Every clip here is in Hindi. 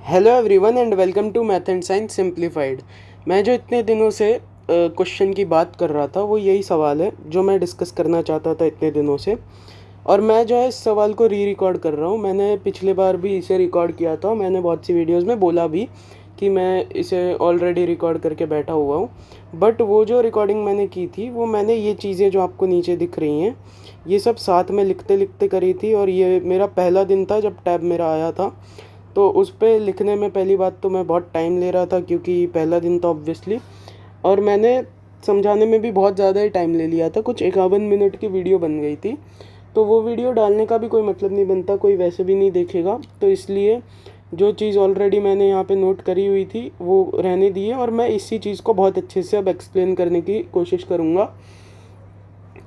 Hello everyone and welcome to math and science simplified. मैं जो इतने दिनों से क्वेश्चन की बात कर रहा था वो यही सवाल है जो मैं डिस्कस करना चाहता था इतने दिनों से। और मैं जो है इस सवाल को रिकॉर्ड कर रहा हूँ। मैंने पिछले बार भी इसे रिकॉर्ड किया था, मैंने बहुत सी वीडियोस में बोला भी कि मैं इसे ऑलरेडी रिकॉर्ड करके बैठा हुआ हूँ। बट वो जो रिकॉर्डिंग मैंने की थी वो मैंने ये चीज़ें जो आपको नीचे दिख रही हैं ये सब साथ में लिखते लिखते करी थी। और ये मेरा पहला दिन था जब टैब मेरा आया था, तो उस पर लिखने में पहली बात तो मैं बहुत टाइम ले रहा था क्योंकि पहला दिन था ऑब्वियसली। और मैंने समझाने में भी बहुत ज़्यादा ही टाइम ले लिया था, कुछ 51 मिनट की वीडियो बन गई थी। तो वो वीडियो डालने का भी कोई मतलब नहीं बनता, कोई वैसे भी नहीं देखेगा। तो इसलिए जो चीज़ ऑलरेडी मैंने यहाँ पे नोट करी हुई थी वो रहने दी है और मैं इसी चीज़ को बहुत अच्छे से अब एक्सप्लेन करने की कोशिश करूँगा।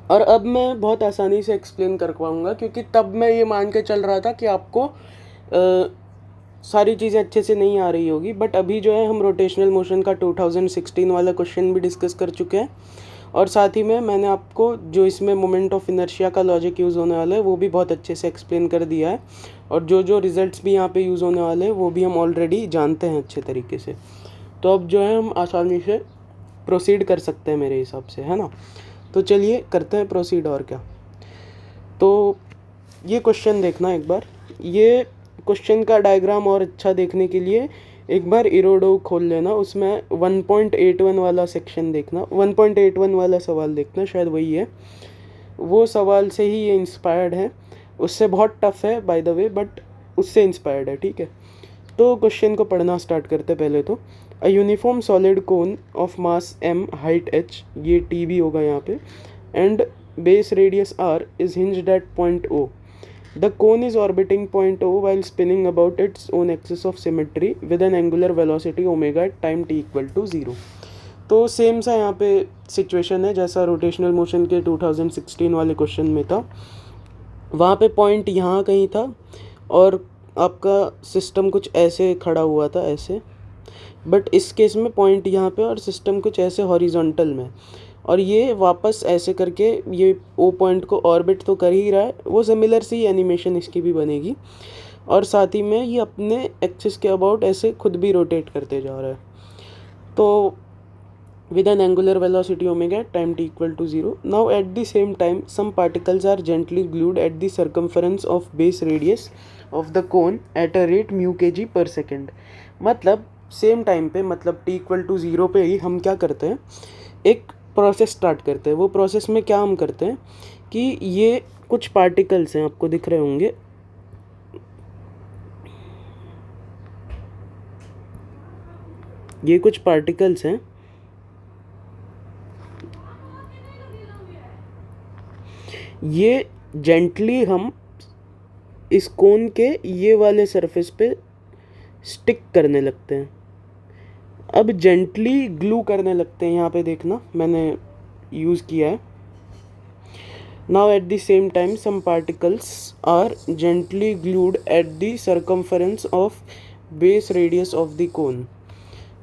और अब मैं बहुत आसानी से एक्सप्लेन कर पाऊँगा क्योंकि तब मैं ये मान के चल रहा था कि आपको सारी चीज़ें अच्छे से नहीं आ रही होगी। बट अभी जो है हम रोटेशनल मोशन का 2016 वाला क्वेश्चन भी डिस्कस कर चुके हैं। और साथ ही में मैंने आपको जो इसमें मोमेंट ऑफ इनर्शिया का लॉजिक यूज़ होने वाला है वो भी बहुत अच्छे से एक्सप्लेन कर दिया है। और जो जो रिजल्ट्स भी यहाँ पे यूज़ होने वाले हैं वो भी हम ऑलरेडी जानते हैं अच्छे तरीके से। तो अब जो है हम आसानी से प्रोसीड कर सकते हैं मेरे हिसाब से, है ना। तो चलिए करते हैं प्रोसीड। और क्या, तो ये क्वेश्चन देखना एक बार। ये क्वेश्चन का डायग्राम और अच्छा देखने के लिए एक बार इरोडो खोल लेना, उसमें 1.81 वाला सेक्शन देखना, 1.81 वाला सवाल देखना, शायद वही है। वो सवाल से ही ये इंस्पायर्ड है, उससे बहुत टफ है बाय द वे बट उससे इंस्पायर्ड है, ठीक है। तो क्वेश्चन को पढ़ना स्टार्ट करते पहले तो। A uniform solid cone of mass m, height h, ये t भी होगा यहाँ पे, and base radius r is hinged at point O. The cone is orbiting point O while spinning about its own axis of symmetry with an angular velocity omega at time t equal to 0. तो सेम सा यहाँ पे सिचुएशन है जैसा रोटेशनल मोशन के 2016 वाले क्वेश्चन में था। वहाँ पे पॉइंट यहाँ कहीं था और आपका सिस्टम कुछ ऐसे खड़ा हुआ था, ऐसे। बट इस केस में पॉइंट यहाँ पे और सिस्टम कुछ ऐसे हॉरिजॉन्टल में, और ये वापस ऐसे करके ये ओ पॉइंट को ऑर्बिट तो कर ही रहा है। वो सिमिलर सी एनिमेशन इसकी भी बनेगी और साथ ही में ये अपने एक्सिस के अबाउट ऐसे खुद भी रोटेट करते जा रहा है। तो with an angular velocity omega at time t equal to 0. Now at the same time some particles are gently glued at the circumference of base radius of the cone at a rate mu kg per second. मतलब सेम टाइम पे, मतलब t इक्वल टू 0 पे ही हम क्या करते हैं, एक प्रोसेस स्टार्ट करते हैं। वो प्रोसेस में क्या हम करते हैं कि ये कुछ पार्टिकल्स हैं, आपको दिख रहे होंगे, ये कुछ पार्टिकल्स हैं। ये जेंटली हम इस कोन के ये वाले सरफेस पे स्टिक करने लगते हैं। अब जेंटली ग्लू करने लगते हैं, यहाँ पे देखना मैंने यूज़ किया है। Now at the same time some particles are gently glued at the circumference of base radius of the cone.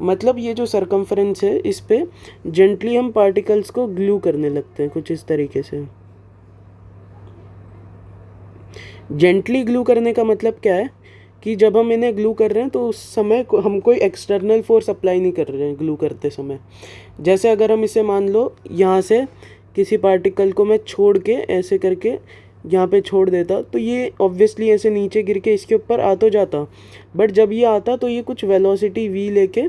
मतलब ये जो सर्कम्फरेंस है इस पे जेंटली हम पार्टिकल्स को ग्लू करने लगते हैं कुछ इस तरीके से। जेंटली ग्लू करने का मतलब क्या है कि जब हम इन्हें ग्लू कर रहे हैं तो उस समय हम कोई एक्सटर्नल फोर्स अप्लाई नहीं कर रहे हैं ग्लू करते समय। जैसे अगर हम इसे मान लो यहाँ से किसी पार्टिकल को मैं छोड़ के ऐसे करके यहाँ पे छोड़ देता तो ये ऑब्वियसली ऐसे नीचे गिर के इसके ऊपर आ तो जाता, बट जब ये आता तो ये कुछ वेलोसिटी v लेके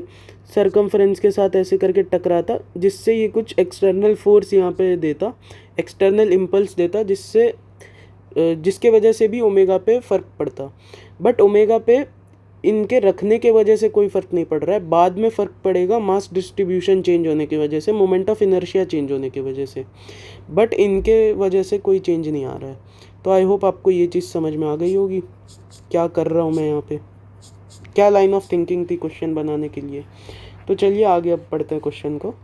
सरकमफ्रेंस के साथ ऐसे करके टकराता, जिससे ये कुछ एक्सटर्नल फोर्स यहाँ पे देता, एक्सटर्नल इम्पल्स देता, जिसके वजह से भी ओमेगा पे फ़र्क पड़ता। बट ओमेगा पे इनके रखने के वजह से कोई फ़र्क नहीं पड़ रहा है, बाद में फ़र्क पड़ेगा मास डिस्ट्रीब्यूशन चेंज होने की वजह से, मोमेंट ऑफ इनर्शिया चेंज होने की वजह से, बट इनके वजह से कोई चेंज नहीं आ रहा है। तो आई होप आपको ये चीज़ समझ में आ गई होगी क्या कर रहा हूँ मैं यहाँ पे, क्या लाइन ऑफ थिंकिंग थी क्वेश्चन बनाने के लिए। तो चलिए आगे अब पढ़ते हैं क्वेश्चन को।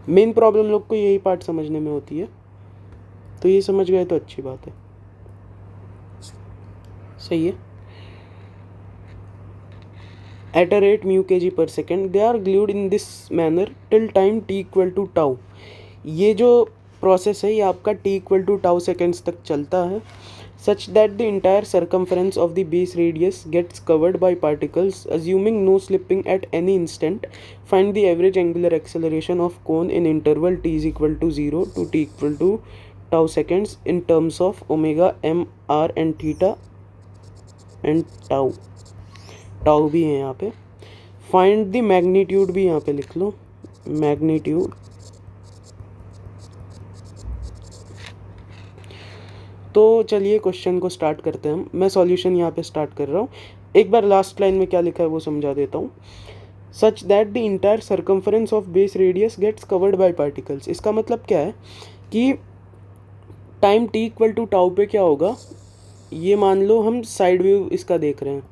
मेन प्रॉब्लम लोग को यही पार्ट समझने में होती है, तो ये समझ गए तो अच्छी बात है, सही है। At a rate mu kg per second they are glued in this manner till time t equal to tau. ये जो प्रोसेस है ये आपका t equal to tau seconds तक चलता है। such that the entire circumference of the base radius gets covered by particles, assuming no slipping at any instant. Find the average angular acceleration of cone in interval t is equal to 0 to t equal to tau seconds in terms of omega m r and theta and tau. Tau भी है यहाँ पे. फाइंड द मैग्नीट्यूड भी यहाँ पे लिख लो, मैग्नीट्यूड. तो चलिए क्वेश्चन को स्टार्ट करते हैं. मैं सॉल्यूशन यहाँ पे स्टार्ट कर रहा हूँ. एक बार लास्ट लाइन में क्या लिखा है वो समझा देता हूँ. Such that the entire circumference of base radius gets covered by particles. इसका मतलब क्या है कि time t equal to tau पे क्या होगा, ये मान लो हम साइड व्यू इसका देख रहे हैं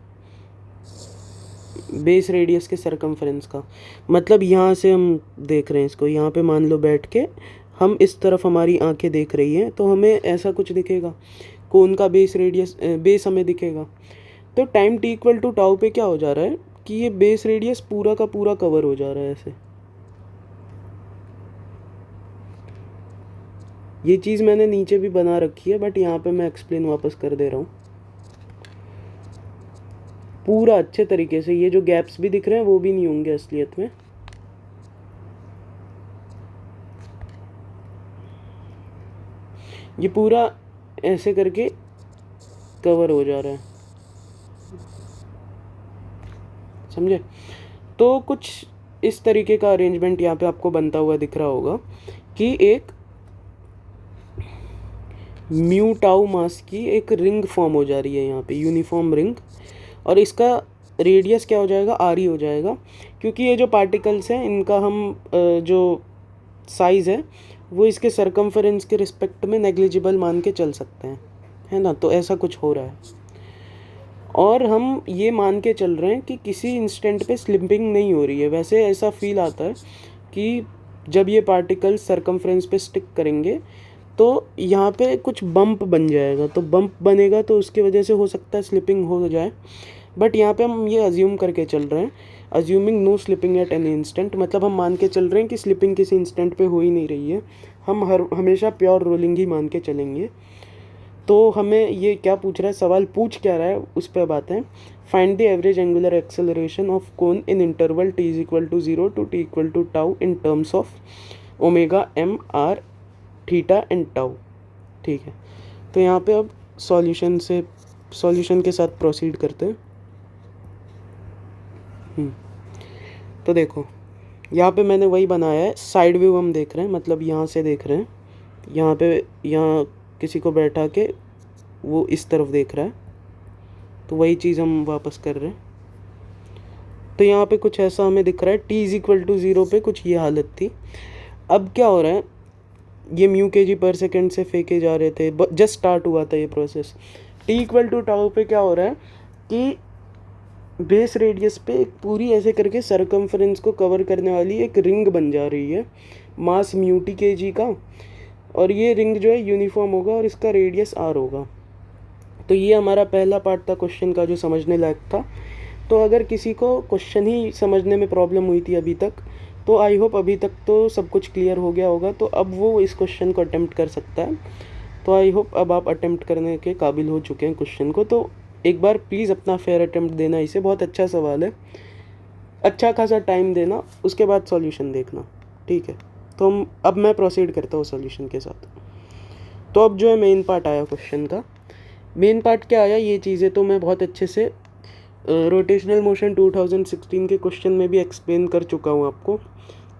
बेस रेडियस के सरकमफ्रेंस का. मतलब यहाँ से हम देख रहे हैं इसको, यहाँ पे मान लो बैठ के हम इस तरफ हमारी आंखें देख रही हैं तो हमें ऐसा कुछ दिखेगा, कोन का बेस रेडियस बेस हमें दिखेगा. तो time t equal to tau पे क्या हो जा रहा है कि ये बेस रेडियस पूरा का पूरा कवर हो जा रहा है ऐसे. ये चीज़ मैंने नीचे भी बना रखी है बट यहाँ पे मैं एक्सप्लेन वापस कर दे रहा हूँ पूरा अच्छे तरीके से. ये जो गैप्स भी दिख रहे हैं वो भी नहीं होंगे असलियत में. ये पूरा ऐसे करके कवर हो जा रहा है, समझे. तो कुछ इस तरीके का अरेंजमेंट यहाँ पे आपको बनता हुआ दिख रहा होगा कि एक म्यू टाउ मास की एक रिंग फॉर्म हो जा रही है यहाँ पे, यूनिफॉर्म रिंग. और इसका रेडियस क्या हो जाएगा, आर ही हो जाएगा, क्योंकि ये जो पार्टिकल्स हैं इनका हम जो साइज़ है वो इसके सरकमफरेंस के रिस्पेक्ट में नेग्लिजिबल मान के चल सकते हैं, है ना. तो ऐसा कुछ हो रहा है और हम ये मान के चल रहे हैं कि किसी इंस्टेंट पे स्लिपिंग नहीं हो रही है. वैसे ऐसा फील आता है कि जब ये पार्टिकल्स सरकमफ्रेंस पे स्टिक करेंगे तो यहाँ पे कुछ बम्प बन जाएगा. तो बम्प बनेगा तो उसकी वजह से हो सकता है स्लिपिंग हो जाए. बट यहाँ पे हम ये अज्यूम करके चल रहे हैं, assuming no slipping at any instant. मतलब हम मान के चल रहे हैं कि स्लिपिंग किसी इंस्टेंट पे हो ही नहीं रही है. हम हमेशा प्योर रोलिंग ही मान के चलेंगे. तो हमें ये क्या पूछ रहा है, सवाल पूछ क्या रहा है उस पर बात है. Find the average angular acceleration of cone in interval t is equal to 0 to t equal to tau in terms of omega m r theta and tau. ठीक है. तो यहाँ पे अब सॉल्यूशन के साथ प्रोसीड करते हैं. तो देखो यहाँ पे मैंने वही बनाया है, साइड व्यू हम देख रहे हैं, मतलब यहाँ से देख रहे हैं. यहाँ पे यहाँ किसी को बैठा के वो इस तरफ देख रहा है, तो वही चीज़ हम वापस कर रहे हैं. तो यहाँ पे कुछ ऐसा हमें दिख रहा है. टी इज इक्वल टू 0 पे कुछ ये हालत थी. अब क्या हो रहा है, ये म्यू के जी पर सेकेंड से फेंके जा रहे थे, जस्ट स्टार्ट हुआ था ये process. T equal to tau पे क्या हो रहा है कि बेस रेडियस पे एक पूरी ऐसे करके सरकमफ्रेंस को कवर करने वाली एक रिंग बन जा रही है, मास म्यू टी के जी का. और ये रिंग जो है यूनिफॉर्म होगा और इसका रेडियस आर होगा. तो ये हमारा पहला पार्ट था क्वेश्चन का जो समझने लायक था. तो अगर किसी को क्वेश्चन ही समझने में प्रॉब्लम हुई थी अभी तक, तो आई होप अभी तक तो सब कुछ क्लियर हो गया होगा. तो अब वो इस क्वेश्चन को अटेम्प्ट कर सकता है. तो आई होप अब आप अटेम्प्ट करने के काबिल हो चुके हैं क्वेश्चन को. तो एक बार प्लीज़ अपना फेयर अटेम्प्ट देना. इसे बहुत अच्छा सवाल है, अच्छा खासा टाइम देना, उसके बाद सॉल्यूशन देखना. ठीक है. तो अब मैं प्रोसीड करता हूँ सॉल्यूशन के साथ. तो अब जो है मेन पार्ट आया क्वेश्चन का. मेन पार्ट क्या आया, ये चीज़ें तो मैं बहुत अच्छे से रोटेशनल मोशन 2016 के क्वेश्चन में भी एक्सप्लेन कर चुका हूँ आपको.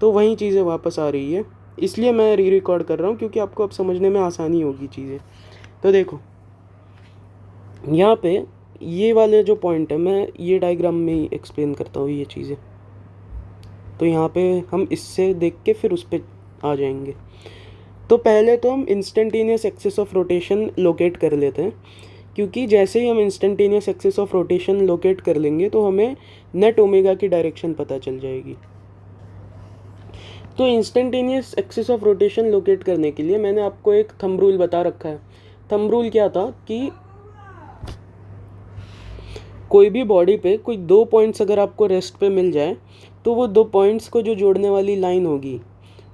तो वही चीज़ें वापस आ रही है, इसलिए मैं रिकॉर्ड कर रहा हूँ क्योंकि आपको अब समझने में आसानी होगी चीज़ें. तो देखो यहाँ पे ये वाले जो पॉइंट है मैं ये डायग्राम में ही एक्सप्लेन करता हूँ ये चीज़ें. तो यहाँ पे हम इससे देख के फिर उस पर आ जाएंगे. तो पहले तो हम instantaneous axis of rotation locate कर लेते हैं, क्योंकि जैसे ही हम instantaneous axis of rotation locate कर लेंगे तो हमें नेट ओमेगा की डायरेक्शन पता चल जाएगी. तो instantaneous axis of rotation locate करने के लिए मैंने आपको एक थंब रूल बता रखा है. थंब रूल क्या था कि कोई भी बॉडी पे कोई दो पॉइंट्स अगर आपको रेस्ट पे मिल जाए तो वो दो पॉइंट्स को जो जोड़ने वाली लाइन होगी,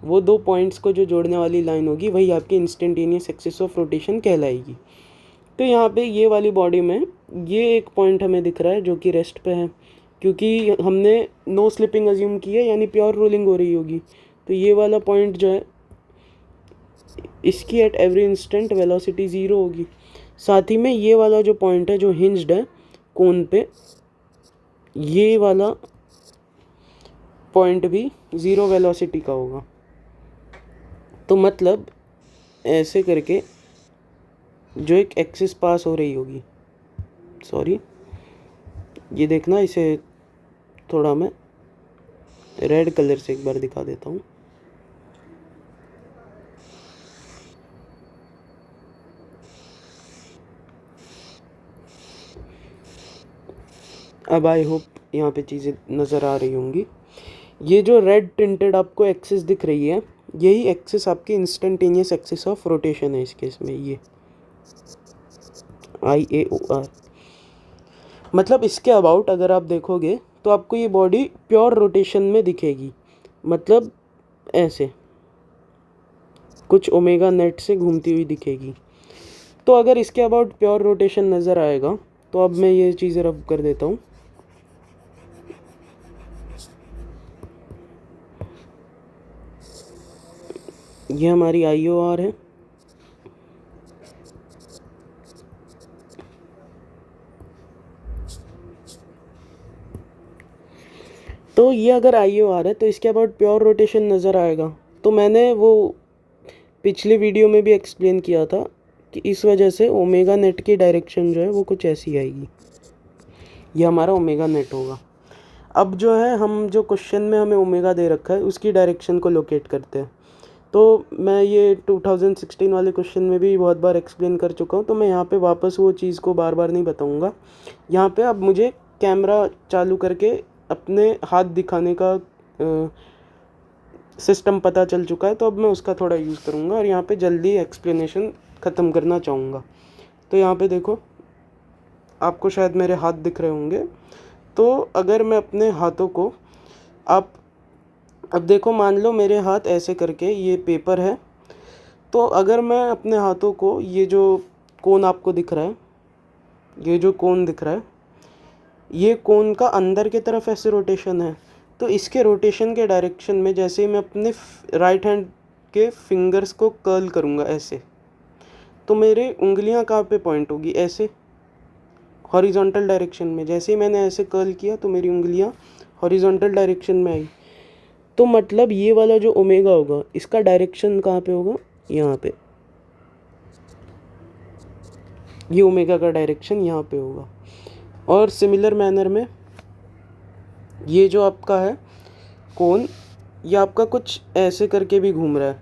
वो दो पॉइंट्स को जो जोड़ने वाली लाइन होगी वही आपकी इंस्टेंटेनियस एक्सिस ऑफ रोटेशन कहलाएगी. तो यहाँ पे ये वाली बॉडी में ये एक पॉइंट हमें दिख रहा है जो कि रेस्ट पे है, क्योंकि हमने नो स्लिपिंग अज्यूम की है, यानी प्योर रोलिंग हो रही होगी। तो ये वाला पॉइंट जो है इसकी एट एवरी इंस्टेंट वेलोसिटी 0 होगी। साथ ही में ये वाला जो पॉइंट है जो हिंज्ड है कोन पे, ये वाला पॉइंट भी 0 वेलोसिटी का होगा। तो मतलब ऐसे करके जो एक एक्सिस पास हो रही होगी, सॉरी ये देखना, इसे थोड़ा मैं रेड कलर से एक बार दिखा देता हूँ। अब आई होप यहाँ पे चीज़ें नज़र आ रही होंगी। ये जो रेड टिंटेड आपको एक्सिस दिख रही है, यही एक्सिस आपकी इंस्टेंटेनियस एक्सिस ऑफ रोटेशन है इस केस में, ये IAOR। मतलब इसके अबाउट अगर आप देखोगे तो आपको ये बॉडी प्योर रोटेशन में दिखेगी, मतलब ऐसे कुछ ओमेगा नेट से घूमती हुई दिखेगी। तो अगर इसके अबाउट प्योर रोटेशन नज़र आएगा तो अब मैं ये चीज़ें रब कर देता हूँ। ये हमारी IOR है। तो ये अगर IOR है तो इसके अबाउट प्योर रोटेशन नज़र आएगा। तो मैंने वो पिछले वीडियो में भी एक्सप्लेन किया था कि इस वजह से ओमेगा नेट की डायरेक्शन जो है वो कुछ ऐसी आएगी। ये हमारा ओमेगा नेट होगा। अब जो है हम जो क्वेश्चन में हमें ओमेगा दे रखा है उसकी डायरेक्शन को लोकेट करते हैं। तो मैं ये 2016 वाले क्वेश्चन में भी बहुत बार एक्सप्लेन कर चुका हूँ, तो मैं यहाँ पे वापस वो चीज़ को बार बार नहीं बताऊँगा। यहाँ पे अब मुझे कैमरा चालू करके अपने हाथ दिखाने का सिस्टम पता चल चुका है, तो अब मैं उसका थोड़ा यूज़ करूँगा और यहाँ पे जल्दी एक्सप्लेनेशन ख़त्म करना चाहूँगा। तो यहाँ पे देखो, आपको शायद मेरे हाथ दिख रहे होंगे। तो अगर मैं अपने हाथों को, आप अब देखो, मान लो मेरे हाथ ऐसे करके, ये पेपर है, तो अगर मैं अपने हाथों को, ये जो कोन आपको दिख रहा है, ये जो कोन दिख रहा है, ये कोन का अंदर की तरफ ऐसे रोटेशन है। तो इसके रोटेशन के डायरेक्शन में जैसे ही मैं अपने राइट हैंड के फिंगर्स को कर्ल करूँगा ऐसे, तो मेरे उंगलियाँ कहाँ पे पॉइंट होगी, ऐसे हॉरिजॉन्टल डायरेक्शन में। जैसे ही मैंने ऐसे कर्ल किया तो मेरी उंगलियाँ हॉरिजॉन्टल डायरेक्शन में आई। तो मतलब ये वाला जो ओमेगा होगा इसका डायरेक्शन कहाँ पे होगा, यहाँ पे। ये ओमेगा का डायरेक्शन यहाँ पे होगा। और सिमिलर मैनर में ये जो आपका है कोन, ये आपका कुछ ऐसे करके भी घूम रहा है,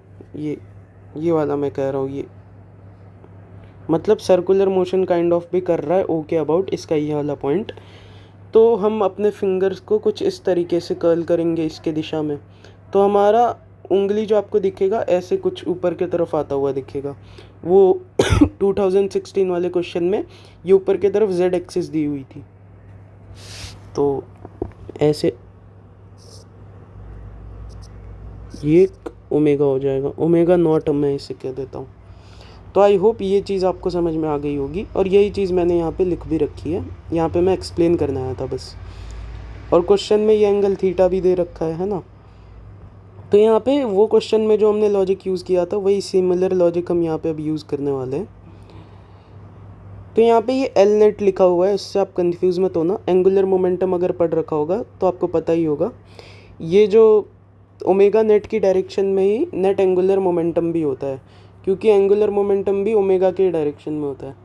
ये वाला मैं कह रहा हूँ, ये मतलब सर्कुलर मोशन काइंड ऑफ भी कर रहा है ओ के अबाउट इसका ये वाला पॉइंट। तो हम अपने फिंगर्स को कुछ इस तरीके से कर्ल करेंगे इसके दिशा में, तो हमारा उंगली जो आपको दिखेगा ऐसे कुछ ऊपर की तरफ आता हुआ दिखेगा। वो 2016 वाले क्वेश्चन में ये ऊपर की तरफ z एक्सिस दी हुई थी। तो ऐसे ये ओमेगा हो जाएगा, ओमेगा नॉट मैं इसे कह देता हूँ। तो आई होप ये चीज़ आपको समझ में आ गई होगी, और यही चीज़ मैंने यहाँ पे लिख भी रखी है, यहाँ पे मैं एक्सप्लेन करना आया था बस। और क्वेश्चन में ये एंगल थीटा भी दे रखा है ना। तो यहाँ पे वो क्वेश्चन में जो हमने लॉजिक यूज़ किया था वही सिमिलर लॉजिक हम यहाँ पे अब यूज़ करने वाले हैं। तो यहाँ पे ये एल नेट लिखा हुआ है, इससे आप कंफ्यूज मत होना। एंगुलर मोमेंटम अगर पढ़ रखा होगा तो आपको पता ही होगा, ये जो ओमेगा नेट की डायरेक्शन में ही नेट एंगुलर मोमेंटम भी होता है, क्योंकि एंगुलर मोमेंटम भी ओमेगा के डायरेक्शन में होता है।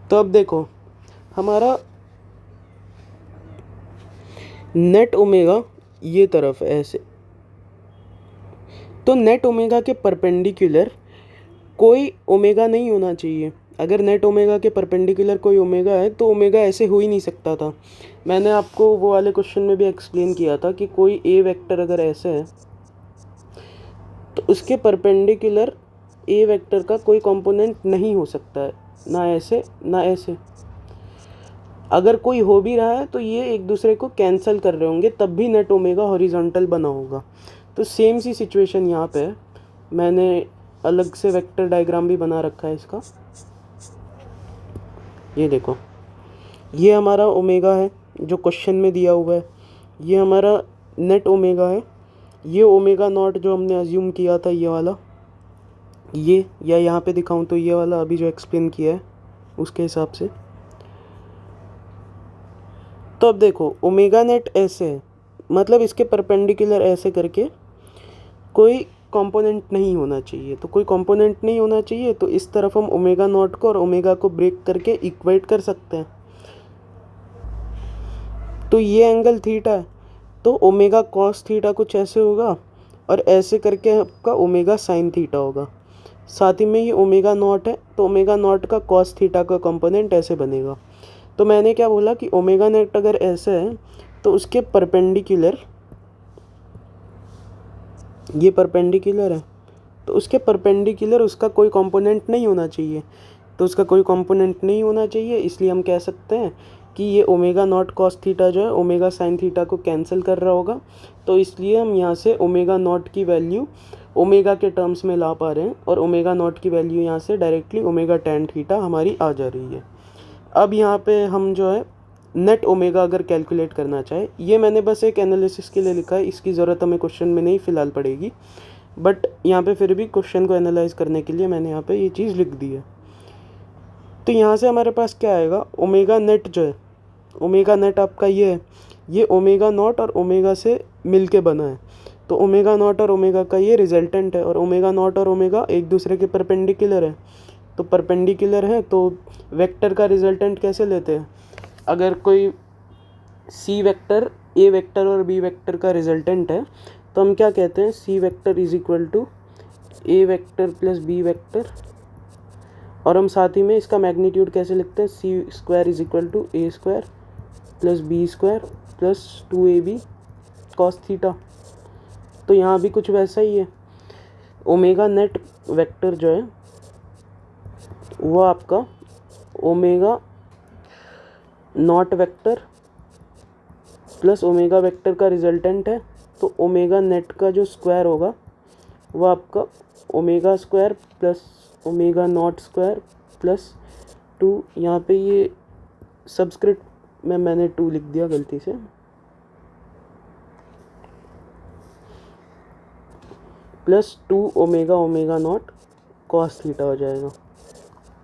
तो अब देखो, हमारा नेट ओमेगा ये तरफ है ऐसे, तो नेट ओमेगा के परपेंडिकुलर कोई ओमेगा नहीं होना चाहिए। अगर नेट ओमेगा के परपेंडिकुलर कोई ओमेगा है तो ओमेगा ऐसे हो ही नहीं सकता था। मैंने आपको वो वाले क्वेश्चन में भी एक्सप्लेन किया था कि कोई ए वेक्टर अगर ऐसे है तो उसके परपेंडिकुलर ए वेक्टर का कोई कंपोनेंट नहीं हो सकता है, ना ऐसे ना ऐसे। अगर कोई हो भी रहा है तो ये एक दूसरे को कैंसिल कर रहे होंगे, तब भी नेट ओमेगा हॉरिजॉन्टल बना होगा। तो सेम सी सिचुएशन यहाँ पे है। मैंने अलग से वेक्टर डायग्राम भी बना रखा है इसका। ये देखो, ये हमारा ओमेगा है जो क्वेश्चन में दिया हुआ है, ये हमारा नेट ओमेगा है, ये ओमेगा नॉट जो हमने अज्यूम किया था ये वाला, ये या यहाँ पे दिखाऊं तो ये वाला अभी जो एक्सप्लेन किया है उसके हिसाब से। तो अब देखो ओमेगा नेट ऐसे है, मतलब इसके परपेंडिकुलर ऐसे करके कोई कंपोनेंट नहीं होना चाहिए। तो कोई कंपोनेंट नहीं होना चाहिए, तो इस तरफ हम ओमेगा नॉट को और ओमेगा को ब्रेक करके इक्वेट कर सकते हैं। तो ये एंगल थीटा है, तो ओमेगा कॉस थीटा कुछ ऐसे होगा और ऐसे करके आपका ओमेगा साइन थीटा होगा। साथ ही में ये ओमेगा नॉट है, तो ओमेगा नॉट का कॉस थीटा का कंपोनेंट ऐसे बनेगा। तो मैंने क्या बोला कि ओमेगा नेट अगर ऐसे है तो उसके परपेंडिकुलर, ये परपेंडिकुलर है, तो उसके परपेंडिकुलर उसका कोई कंपोनेंट नहीं होना चाहिए। तो उसका कोई कंपोनेंट नहीं होना चाहिए, इसलिए हम कह सकते हैं कि ये ओमेगा नॉट कॉस थीटा जो है ओमेगा साइन थीटा को कैंसिल कर रहा होगा। तो इसलिए हम यहाँ से ओमेगा नॉट की वैल्यू ओमेगा के टर्म्स में ला पा रहे हैं और ओमेगा नॉट की वैल्यू यहाँ से डायरेक्टली ओमेगा टेन थीटा हमारी आ जा रही है। अब यहाँ पे हम जो है नेट ओमेगा अगर कैलकुलेट करना चाहे, ये मैंने बस एक एनालिसिस के लिए लिखा है, इसकी ज़रूरत हमें क्वेश्चन में नहीं फ़िलहाल पड़ेगी, बट यहाँ पे फिर भी क्वेश्चन को एनालाइज करने के लिए मैंने यहाँ पे ये चीज़ लिख दी है। तो यहाँ से हमारे पास क्या आएगा, ओमेगा नेट जो है, ओमेगा नेट आपका ये है, ये ओमेगा नॉट और ओमेगा से मिल के बना है। तो ओमेगा नॉट और ओमेगा का ये रिजल्टेंट है, और ओमेगा नॉट और ओमेगा एक दूसरे के परपेंडिकुलर है। तो परपेंडिकुलर है तो वेक्टर का रिजल्टेंट कैसे लेते हैं, अगर कोई सी वेक्टर ए वेक्टर और बी वेक्टर का रिजल्टेंट है तो हम क्या कहते हैं, C vector is equal to A vector plus B vector, और हम साथ ही में इसका मैग्नीट्यूड कैसे लिखते हैं, C square is equal to A square plus B square plus 2ab cos theta. तो यहाँ भी कुछ वैसा ही है, ओमेगा नेट वेक्टर जो है वो आपका omega naught vector plus omega vector का रिजल्टेंट है। तो ओमेगा नेट का जो स्क्वायर होगा वो आपका omega square plus omega nought square plus 2, यहाँ पे ये सब्सक्रिप्ट में मैंने 2 लिख दिया गलती से, plus 2 omega omega naught cos theta हो जाएगा।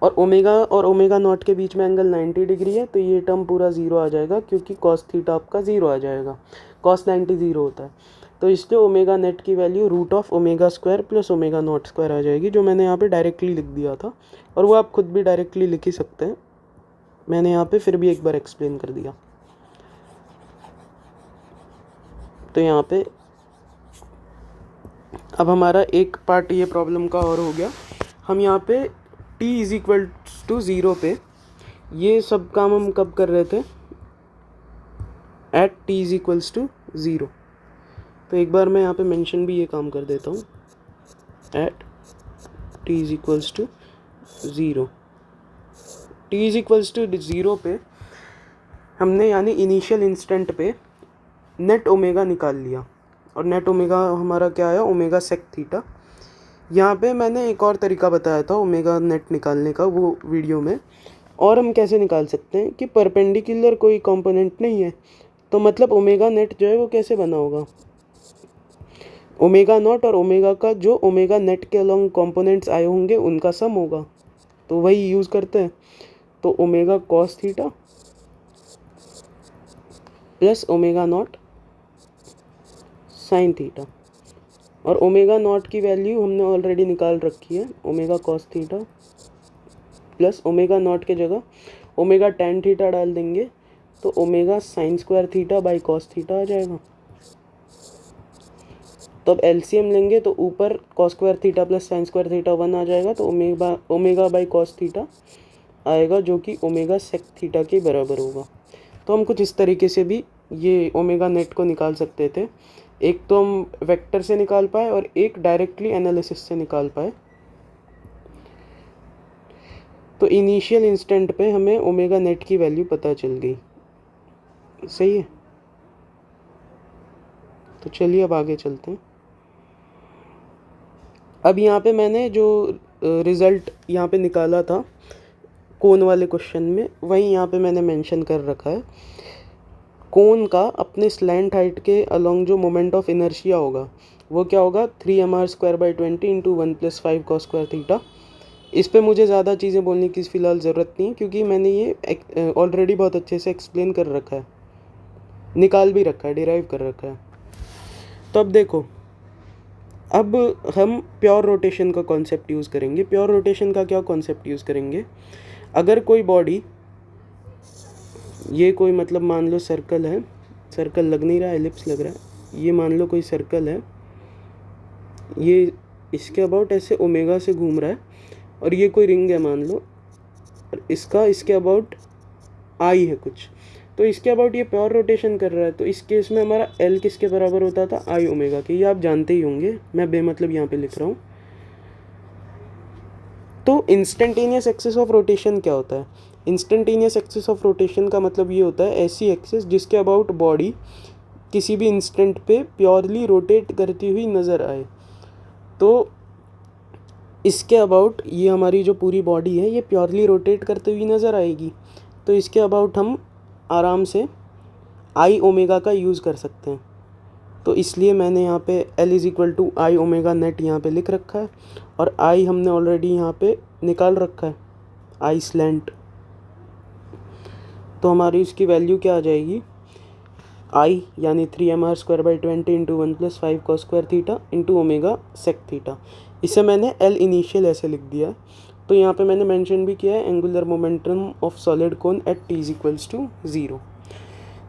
और ओमेगा नॉट के बीच में एंगल 90 डिग्री है, तो ये टर्म पूरा ज़ीरो आ जाएगा क्योंकि कॉस थीटा आपका ज़ीरो आ जाएगा, कॉस 90 ज़ीरो होता है। तो इसलिए ओमेगा नेट की value root of omega square plus omega nought square आ जाएगी, जो मैंने यहाँ पे डायरेक्टली लिख दिया था, और वो आप खुद भी डायरेक्टली लिख ही सकते हैं, मैंने यहाँ पे फिर भी एक बार एक्सप्लेन कर दिया। तो यहाँ पे अब हमारा एक पार्ट ये प्रॉब्लम का और हो गया। हम यहाँ पे t इज़ इक्वल टू 0 पे ये सब काम हम कब कर रहे थे, at t is equals to 0। तो एक बार मैं यहाँ पे मेंशन भी ये काम कर देता हूँ, at t is equals to 0। t is equals to 0 पे हमने यानी इनिशियल इंस्टेंट पे नेट ओमेगा निकाल लिया, और नेट ओमेगा हमारा क्या है, ओमेगा सेक थीटा। यहाँ पे मैंने एक और तरीका बताया था ओमेगा नेट निकालने का वो वीडियो में, और हम कैसे निकाल सकते हैं कि परपेंडिकुलर कोई कंपोनेंट नहीं है, तो मतलब ओमेगा नेट जो है वो कैसे बना होगा, ओमेगा नॉट और ओमेगा का जो ओमेगा नेट के अलॉन्ग कंपोनेंट्स आए होंगे उनका सम होगा, तो वही यूज़ करते हैं। तो omega cos theta plus omega naught sine theta, और ओमेगा नॉट की वैल्यू हमने ऑलरेडी निकाल रखी है, omega cos theta plus omega naught के जगह ओमेगा टेन थीटा डाल देंगे तो omega sine square theta by cos theta आ जाएगा। तो अब एलसीएम लेंगे तो ऊपर cos square theta plus sine square theta 1 आ जाएगा, तो ओमेगा बाई कॉस थीटा आएगा जो कि ओमेगा सेक थीटा के बराबर होगा। तो हम कुछ इस तरीके से भी ये ओमेगा नेट को निकाल सकते थे, एक तो हम वेक्टर से निकाल पाए और एक डायरेक्टली एनालिसिस से निकाल पाए। तो इनिशियल इंस्टेंट पे हमें ओमेगा नेट की वैल्यू पता चल गई, सही है। तो चलिए अब आगे चलते हैं। अब यहाँ पे मैंने जो रिज़ल्ट यहाँ पे निकाला था कोन वाले क्वेश्चन में, वहीं यहाँ पे मैंने मेंशन कर रखा है कोन का अपने स्लैंट हाइट के अलोंग जो मोमेंट ऑफ इनर्शिया होगा वो क्या होगा 3mr² 20 × 1 + 5 cos स्क्वायर थीटा। इस पे मुझे ज़्यादा चीज़ें बोलने की फ़िलहाल ज़रूरत नहीं है क्योंकि मैंने ये ऑलरेडी बहुत अच्छे से एक्सप्लेन कर रखा है, निकाल भी रखा है, डिराइव कर रखा है। तो अब देखो, अब हम प्योर रोटेशन का कॉन्सेप्ट यूज़ करेंगे। प्योर रोटेशन का क्या कॉन्सेप्ट यूज़ करेंगे, अगर कोई बॉडी, ये कोई मतलब मान लो सर्कल है, सर्कल लग नहीं रहा है, एलिप्स लग रहा है, ये मान लो कोई सर्कल है, ये इसके अबाउट ऐसे ओमेगा से घूम रहा है, और ये कोई रिंग है मान लो, और इसका इसके अबाउट आई है कुछ, तो इसके अबाउट ये प्योर रोटेशन कर रहा है। तो इस केस में हमारा एल किसके बराबर होता था, आई ओमेगा के। ये आप जानते ही होंगे, मैं बेमतलब यहाँ पे लिख रहा हूँ। तो इंस्टेंटेनियस एक्सिस ऑफ रोटेशन क्या होता है, इंस्टेंटेनियस एक्सिस ऑफ रोटेशन का मतलब ये होता है ऐसी एक्सिस जिसके अबाउट बॉडी किसी भी इंस्टेंट पे प्योरली रोटेट करती हुई नज़र आए। तो इसके अबाउट ये हमारी जो पूरी बॉडी है ये प्योरली रोटेट करती हुई नज़र आएगी, तो इसके अबाउट हम आराम से आई ओमेगा का यूज़ कर सकते हैं। तो इसलिए मैंने यहाँ पे L = आई ओमेगा नेट यहाँ पे लिख रखा है, और आई हमने ऑलरेडी यहाँ पे निकाल रखा है, आई स्लैंट। तो हमारी इसकी वैल्यू क्या आ जाएगी, आई यानी 3mr² 20 × 1 + 5 cos square theta into omega sec theta. इसे मैंने L इनिशियल ऐसे लिख दिया है। तो यहाँ पे मैंने मेंशन भी किया है angular momentum of solid cone at t = 0।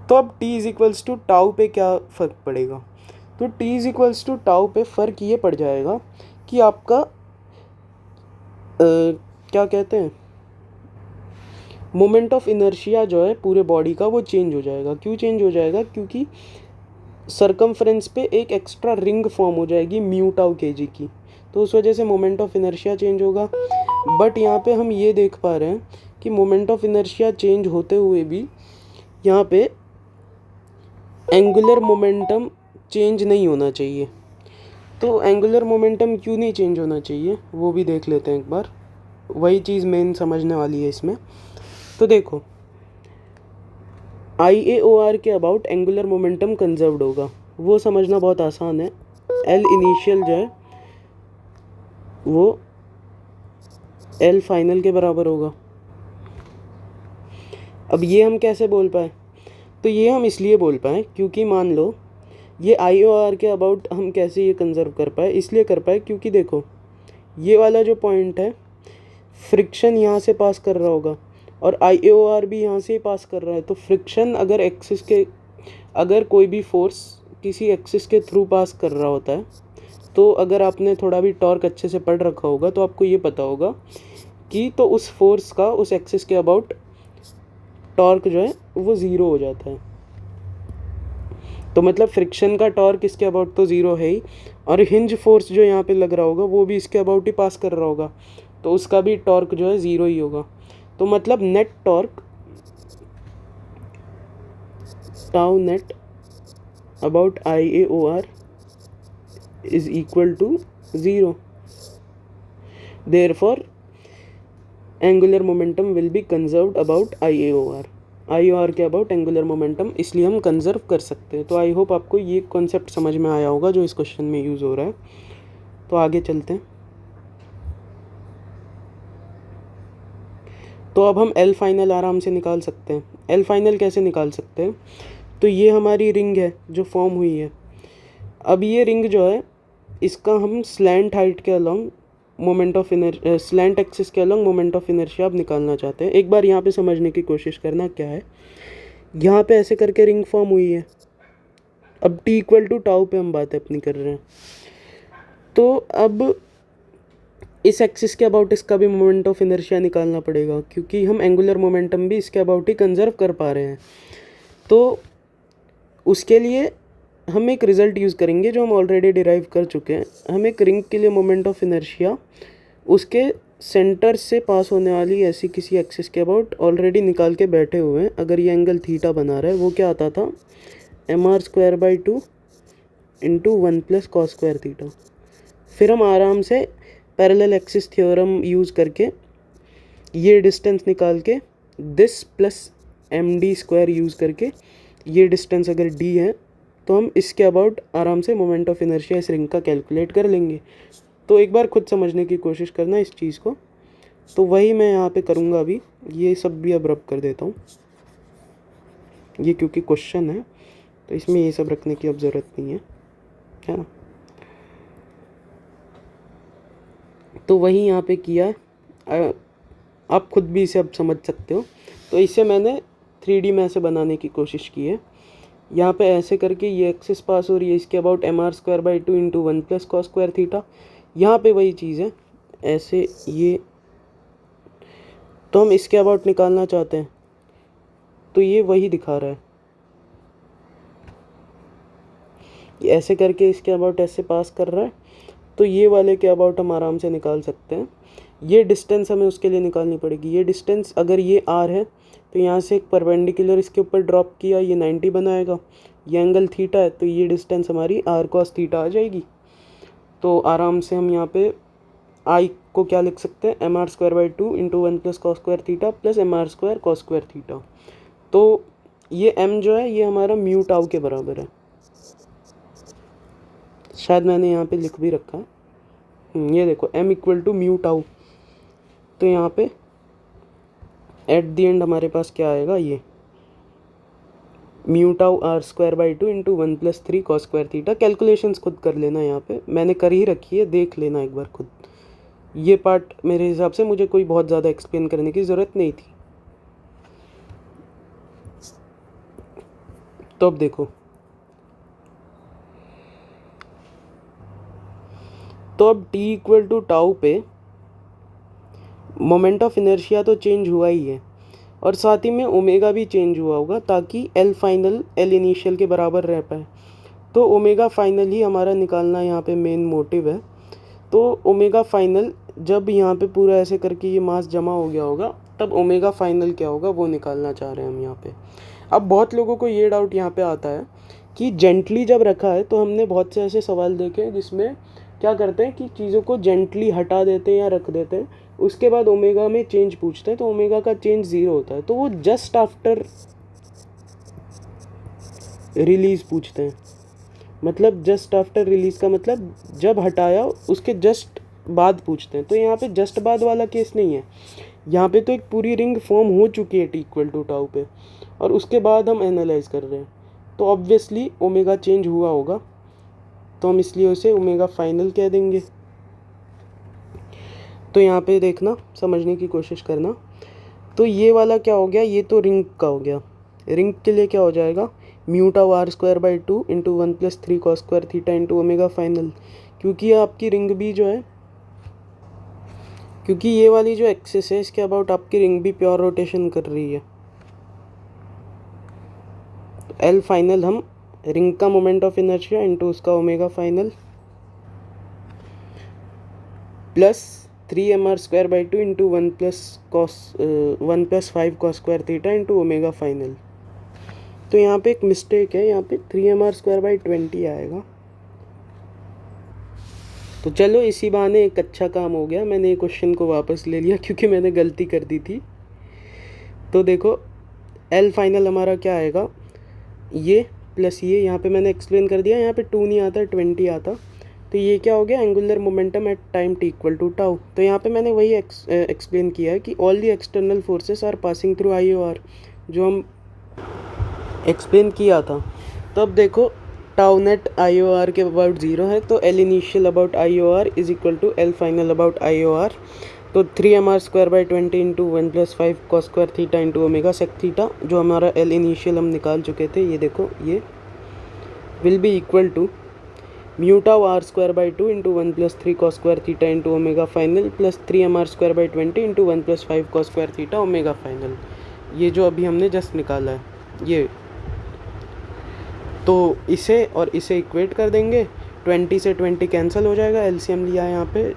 तो अब t = टाउ पे क्या फ़र्क पड़ेगा, तो t = टाउ पे फ़र्क ये पड़ जाएगा कि आपका क्या कहते हैं, मोमेंट ऑफ इनर्शिया जो है पूरे बॉडी का वो चेंज हो जाएगा। क्यों चेंज हो जाएगा, क्योंकि सरकमफ्रेंस पे एक एक्स्ट्रा रिंग फॉर्म हो जाएगी म्यू टाउ kg की, तो उस वजह से मोमेंट ऑफ इनर्शिया चेंज होगा। बट यहाँ पे हम ये देख पा रहे हैं कि मोमेंट ऑफ इनर्शिया चेंज होते हुए भी यहाँ पे एंगुलर मोमेंटम चेंज नहीं होना चाहिए। तो एंगुलर मोमेंटम क्यों नहीं चेंज होना चाहिए वो भी देख लेते हैं एक बार, वही चीज़ मेन समझने वाली है इसमें। तो देखो, IAOR के अबाउट एंगुलर मोमेंटम कंजर्व्ड होगा, वो समझना बहुत आसान है। L इनिशियल जो है वो L फाइनल के बराबर होगा। अब ये हम कैसे बोल पाए, तो ये हम इसलिए बोल पाए क्योंकि मान लो ये IOR के अबाउट हम कैसे ये कंजर्व कर पाए, इसलिए कर पाए क्योंकि देखो ये वाला जो पॉइंट है फ्रिक्शन यहाँ से पास कर रहा होगा और IAOR भी यहाँ से ही पास कर रहा है। तो फ्रिक्शन अगर एक्सिस के, अगर कोई भी फोर्स किसी एक्सिस के थ्रू पास कर रहा होता है, तो अगर आपने थोड़ा भी टॉर्क अच्छे से पढ़ रखा होगा तो आपको ये पता होगा कि तो उस फोर्स का उस एक्सिस के अबाउट टॉर्क जो है वो ज़ीरो हो जाता है। तो मतलब फ्रिक्शन का टॉर्क इसके अबाउट तो ज़ीरो है ही, और हिंज फोर्स जो यहाँ पे लग रहा होगा वो भी इसके अबाउट ही पास कर रहा होगा, तो उसका भी टॉर्क जो है ज़ीरो ही होगा। तो मतलब net torque tau net about IAOR is equal to 0। Therefore angular momentum will be conserved about IAOR के अबाउट एंगुलर मोमेंटम इसलिए हम कंजर्व कर सकते हैं। तो आई होप आपको ये कॉन्सेप्ट समझ में आया होगा जो इस क्वेश्चन में यूज़ हो रहा है। तो आगे चलते हैं। तो अब हम L फाइनल आराम से निकाल सकते हैं। L फाइनल कैसे निकाल सकते हैं, तो ये हमारी रिंग है जो फॉर्म हुई है। अब ये रिंग जो है इसका हम स्लैंट हाइट के along moment of slant axis के अलॉन्ग मोमेंट ऑफ इनर्शिया अब निकालना चाहते हैं। एक बार यहाँ पे समझने की कोशिश करना क्या है, यहाँ पे ऐसे करके रिंग फॉर्म हुई है। अब t = टाउ पे हम बात अपनी कर रहे हैं, तो अब इस एक्सिस के अबाउट इसका भी मोमेंट ऑफ इनर्शिया निकालना पड़ेगा क्योंकि हम एंगुलर मोमेंटम भी इसके अबाउट ही कंजर्व कर पा रहे हैं। तो उसके लिए हम एक रिज़ल्ट यूज़ करेंगे जो हम ऑलरेडी डिराइव कर चुके हैं। हम एक रिंग के लिए मोमेंट ऑफ इनर्शिया उसके सेंटर से पास होने वाली ऐसी किसी एक्सिस के अबाउट ऑलरेडी निकाल के बैठे हुए हैं। अगर ये एंगल थीटा बना रहा है वो क्या आता था, mr² 2 × 1 + cos स्क्वायर थीटा। फिर हम आराम से पैरेलल एक्सिस थ्योरम यूज़ करके ये डिस्टेंस निकाल के this plus M D square use करके, ये डिस्टेंस अगर डी है तो हम इसके अबाउट आराम से मोमेंट ऑफ इनर्शिया इस रिंग का कैलकुलेट कर लेंगे। तो एक बार खुद समझने की कोशिश करना इस चीज़ को। तो वही मैं यहाँ पे करूँगा अभी, ये सब भी अब रब कर देता हूँ, ये क्योंकि क्वेश्चन है तो इसमें ये सब रखने की अब ज़रूरत नहीं है ना। तो वही यहाँ पे किया है, आप खुद भी इसे अब समझ सकते हो। तो इसे मैंने 3D में ऐसे बनाने की कोशिश की है। यहाँ पे ऐसे करके ये एक्सिस पास हो रही है, इसके about mr²/2 into 1 plus cos square theta. यहाँ पे वही चीज़ है ऐसे, ये तो हम इसके अबाउट निकालना चाहते हैं तो ये वही दिखा रहा है, ये ऐसे करके इसके अबाउट ऐसे पास कर रहा है। तो ये वाले के अबाउट हम आराम से निकाल सकते हैं। ये डिस्टेंस हमें उसके लिए निकालनी पड़ेगी। ये डिस्टेंस अगर ये r है तो यहाँ से एक परपेंडिकुलर इसके ऊपर ड्रॉप किया, ये 90 बनाएगा। ये एंगल थीटा है तो ये डिस्टेंस हमारी r cos थीटा आ जाएगी। तो आराम से हम यहाँ पे i को क्या लिख सकते हैं, mr²/2 into 1 plus cos square theta plus mr² cos square theta. तो ये m जो है ये हमारा म्यू टाउ के बराबर है, शायद मैंने यहाँ पे लिख भी रखा है, ये देखो m equal to mu tau. तो यहाँ पे एट द एंड हमारे पास क्या आएगा, ये mu tau r²/2 into 1 plus 3 cos square theta. Calculations खुद कर लेना, यहाँ पे मैंने कर ही रखी है, देख लेना एक बार खुद। ये पार्ट मेरे हिसाब से मुझे कोई बहुत ज़्यादा एक्सप्लेन करने की ज़रूरत नहीं थी। तो अब देखो, तो अब t इक्वल टू टाउ पे मोमेंट ऑफ इनर्शिया तो चेंज हुआ ही है और साथ ही में ओमेगा भी चेंज हुआ होगा ताकि एल फाइनल एल इनिशियल के बराबर रह पाए। तो ओमेगा फाइनल ही हमारा निकालना यहाँ पे मेन मोटिव है। तो ओमेगा फाइनल जब यहाँ पे पूरा ऐसे करके ये मास जमा हो गया होगा तब ओमेगा फाइनल क्या होगा वो निकालना चाह रहे हैं हम यहाँ पे। अब बहुत लोगों को ये डाउट यहाँ पे आता है कि जेंटली जब रखा है, तो हमने बहुत से ऐसे सवाल देखे हैं जिसमें क्या करते हैं कि चीज़ों को जेंटली हटा देते हैं या रख देते हैं, उसके बाद ओमेगा में चेंज पूछते हैं तो ओमेगा का चेंज 0 होता है, तो वो जस्ट आफ्टर रिलीज़ पूछते हैं। मतलब जस्ट आफ्टर रिलीज़ का मतलब जब हटाया उसके जस्ट बाद पूछते हैं। तो यहाँ पे जस्ट बाद वाला केस नहीं है, यहाँ पे तो एक पूरी रिंग फॉर्म हो चुकी है t इक्वल टू टाउ पे और उसके बाद हम एनालाइज कर रहे हैं। तो ऑब्वियसली ओमेगा चेंज हुआ होगा, तो हम इसलिए उसे ओमेगा फाइनल कह देंगे। तो यहाँ पे देखना, समझने की कोशिश करना। तो ये वाला क्या हो गया, ये तो रिंग का हो गया। रिंग के लिए क्या हो जाएगा, mu tau r²/2 into 1 plus 3 cos square theta into omega final. क्योंकि ये आपकी रिंग भी जो है, क्योंकि ये वाली जो एक्सिस है इसके अबाउट आपकी रिंग भी प्योर रोटेशन कर रही है। तो एल फाइनल हम रिंग का मोमेंट ऑफ इनर्शिया इंटू उसका omega final plus 3mr²/2 into 1 plus 5 cos square theta into omega final. तो यहाँ पे एक मिस्टेक है, यहाँ पे 3mr²/20 आएगा। तो चलो इसी बहाने एक अच्छा काम हो गया, मैंने ये क्वेश्चन को वापस ले लिया क्योंकि मैंने गलती कर दी थी। तो देखो एल फाइनल हमारा क्या आएगा, ये प्लस ये, यहाँ पे मैंने एक्सप्लेन कर दिया, यहाँ पे 2 नहीं आता 20 आता। तो ये क्या हो गया, angular momentum at time t equal to tau. तो यहाँ पे मैंने वही एक्सप्लेन किया है कि all the external forces are passing through IOR, जो हम एक्सप्लेन किया था। तो अब देखो टाउ नेट IOR के अबाउट 0 है, तो L initial about IOR is equal to L final about IOR। तो 3mr²/20 into 1 plus 5 cos square theta into omega sec theta, जो हमारा एल इनिशियल हम निकाल चुके थे, ये देखो ये will be equal to mu tau r²/2 into 1 plus 3 cos square theta into omega final plus 3mr²/20 into 1 plus 5 cos square theta omega final. ये जो अभी हमने जस्ट निकाला है ये, तो इसे और इसे इक्वेट कर देंगे, 20 से 20 कैंसिल हो जाएगा, एलसीएम लिया है यहाँ पे,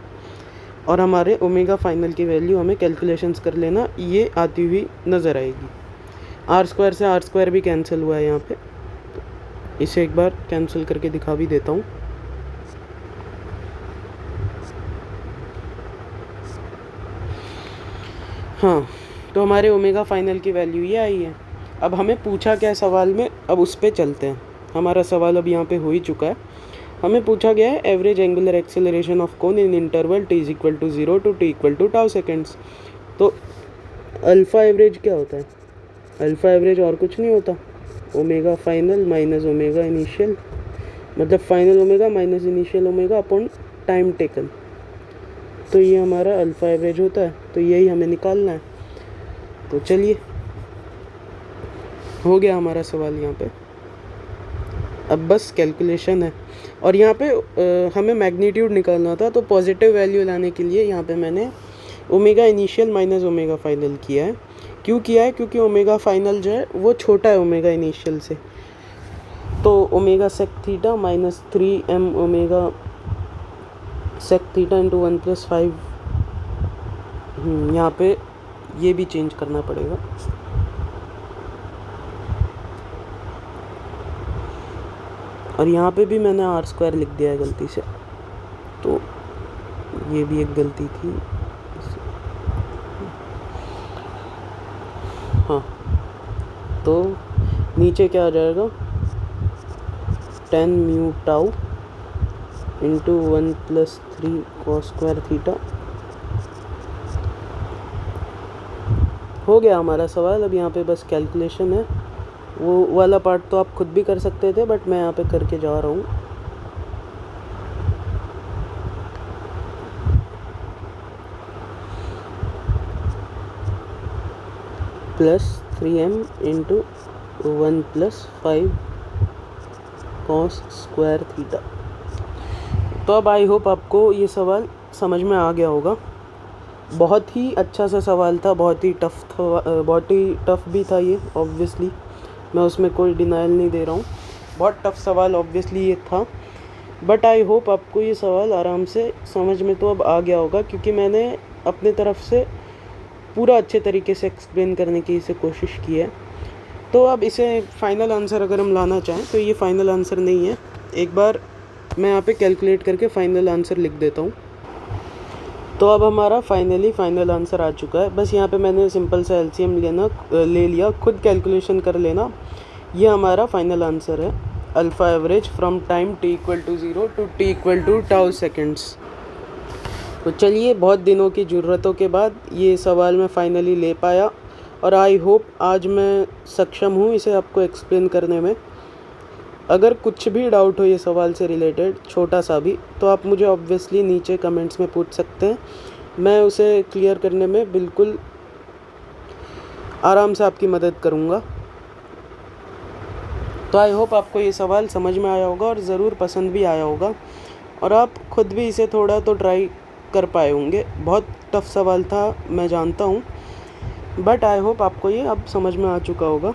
और हमारे ओमेगा फाइनल की वैल्यू हमें कैलकुलेशंस कर लेना, ये आती हुई नज़र आएगी। r² से r² भी कैंसिल हुआ है यहाँ पे, तो इसे एक बार कैंसिल करके दिखा भी देता हूँ। हाँ, तो हमारे ओमेगा फाइनल की वैल्यू ये आई है। अब हमें पूछा क्या है सवाल में, अब उस पर चलते हैं। हमारा सवाल अब यहाँ पे हो ही चुका है। हमें पूछा गया है average angular acceleration of cone in interval t equal to 0 to t equal to tau seconds. तो अल्फ़ा एवरेज क्या होता है? अल्फ़ा एवरेज और कुछ नहीं होता, omega final minus omega initial, मतलब final omega minus initial omega upon time taken. तो ये हमारा अल्फ़ा एवरेज होता है, तो यही हमें निकालना है। तो चलिए, हो गया हमारा सवाल यहाँ पे। अब बस कैलकुलेशन है, और यहाँ पे हमें मैग्नीट्यूड निकालना था। तो पॉजिटिव वैल्यू लाने के लिए यहाँ पे मैंने omega initial minus omega final किया है। क्यों किया है? क्योंकि ओमेगा फाइनल जो है वो छोटा है ओमेगा इनिशियल से। तो omega sec theta minus 3m omega sec theta into 1+5, यहाँ पे ये भी चेंज करना पड़ेगा। और यहाँ पे भी मैंने r² लिख दिया है गलती से, तो ये भी एक गलती थी। हाँ, तो नीचे क्या आ जाएगा, 10 mu tau into 1+3 cos² theta. हो गया हमारा सवाल। अब यहाँ पे बस कैलकुलेशन है। वो वाला पार्ट तो आप खुद भी कर सकते थे, बट मैं यहाँ पे करके जा रहा हूँ। +3m into 1+5 cos² theta. तो अब आई होप आपको ये सवाल समझ में आ गया होगा। बहुत ही अच्छा सा सवाल था, बहुत ही टफ भी था ये, ऑब्वियसली मैं उसमें कोई डिनाइल नहीं दे रहा हूँ। बहुत टफ सवाल ऑब्वियसली ये था, बट आई होप आपको ये सवाल आराम से समझ में तो अब आ गया होगा, क्योंकि मैंने अपने तरफ से पूरा अच्छे तरीके से एक्सप्लेन करने की इसे कोशिश की है। तो अब इसे फ़ाइनल आंसर अगर हम लाना चाहें तो ये फ़ाइनल आंसर नहीं है। एक बार मैं यहाँ पे कैलकुलेट करके फ़ाइनल आंसर लिख देता हूँ। तो अब हमारा फाइनल आंसर आ चुका है। बस यहाँ पे मैंने सिंपल सा एलसीएम ले लिया, खुद कैलकुलेशन कर लेना। ये हमारा फाइनल आंसर है, alpha average from time t equal to 0 to t equal to tau seconds. तो चलिए, बहुत दिनों की ज़रूरतों के बाद ये सवाल मैं फाइनली ले पाया, और आई होप आज मैं सक्षम हूँ इसे आपको एक्सप्लेन करने में। अगर कुछ भी डाउट हो ये सवाल से रिलेटेड, छोटा सा भी, तो आप मुझे ऑब्वियसली नीचे कमेंट्स में पूछ सकते हैं। मैं उसे क्लियर करने में बिल्कुल आराम से आपकी मदद करूँगा। तो आई होप आपको ये सवाल समझ में आया होगा और ज़रूर पसंद भी आया होगा, और आप खुद भी इसे थोड़ा तो ट्राई कर पाए होंगे। बहुत टफ सवाल था, मैं जानता हूँ, बट आई होप आपको ये अब समझ में आ चुका होगा।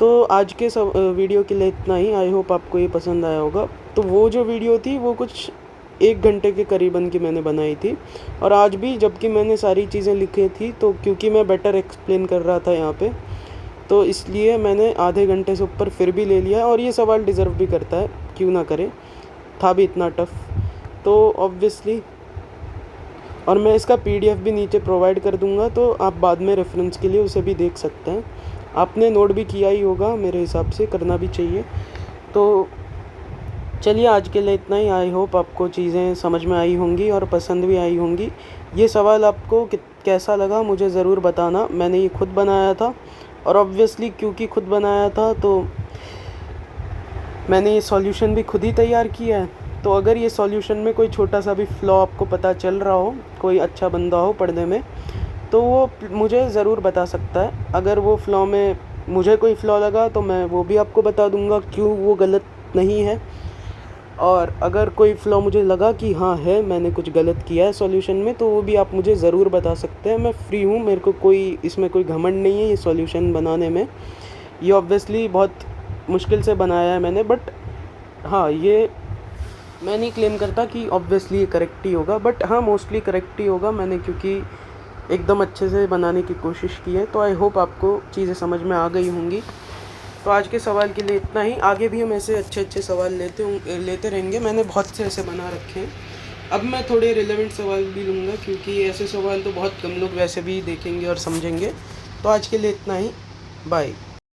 तो आज के वीडियो के लिए इतना ही। आई होप आपको ये पसंद आया होगा। तो वो जो वीडियो थी वो कुछ 1 घंटे के करीबन की मैंने बनाई थी, और आज भी जबकि मैंने सारी चीज़ें लिखी थी, तो क्योंकि मैं बेटर एक्सप्लेन कर रहा था यहाँ पे, तो इसलिए मैंने आधे घंटे से ऊपर फिर भी ले लिया। और ये सवाल डिज़र्व भी करता है, क्यों ना करे, था भी इतना टफ तो ऑब्वियसली। और मैं इसका PDF भी नीचे प्रोवाइड कर दूंगा, तो आप बाद में रेफरेंस के लिए उसे भी देख सकते हैं। आपने नोट भी किया ही होगा, मेरे हिसाब से करना भी चाहिए। तो चलिए, आज के लिए इतना ही। आई होप आपको चीज़ें समझ में आई होंगी और पसंद भी आई होंगी। ये सवाल आपको कैसा लगा मुझे ज़रूर बताना। मैंने ये खुद बनाया था, और ऑब्वियसली क्योंकि खुद बनाया था तो मैंने ये सॉल्यूशन भी खुद ही तैयार किया है। तो अगर ये सॉल्यूशन में कोई छोटा सा भी फ्लॉ आपको पता चल रहा हो, कोई अच्छा बंदा हो पढ़ने में, तो वो मुझे ज़रूर बता सकता है। अगर वो फ्लॉ में मुझे कोई फ्लॉ लगा तो मैं वो भी आपको बता दूंगा क्यों वो गलत नहीं है। और अगर कोई फ्लॉ मुझे लगा कि हाँ है, मैंने कुछ गलत किया है सॉल्यूशन में, तो वो भी आप मुझे ज़रूर बता सकते हैं। मैं फ्री हूँ, मेरे को कोई इसमें कोई घमंड नहीं है ये सॉल्यूशन बनाने में। ये ऑब्वियसली बहुत मुश्किल से बनाया है मैंने, बट हाँ, ये मैं नहीं क्लेम करता कि ऑब्वियसली ये करेक्ट ही होगा, बट हाँ मोस्टली करेक्ट ही होगा। मैंने क्योंकि एकदम अच्छे से बनाने की कोशिश की है। तो आई होप आपको चीज़ें समझ में आ गई होंगी। तो आज के सवाल के लिए इतना ही। आगे भी हम ऐसे अच्छे सवाल लेते रहेंगे। मैंने बहुत से ऐसे बना रखे हैं, अब मैं थोड़े रिलेवेंट सवाल भी लूँगा, क्योंकि ऐसे सवाल तो बहुत कम लोग वैसे भी देखेंगे और समझेंगे। तो आज के लिए इतना ही, बाय।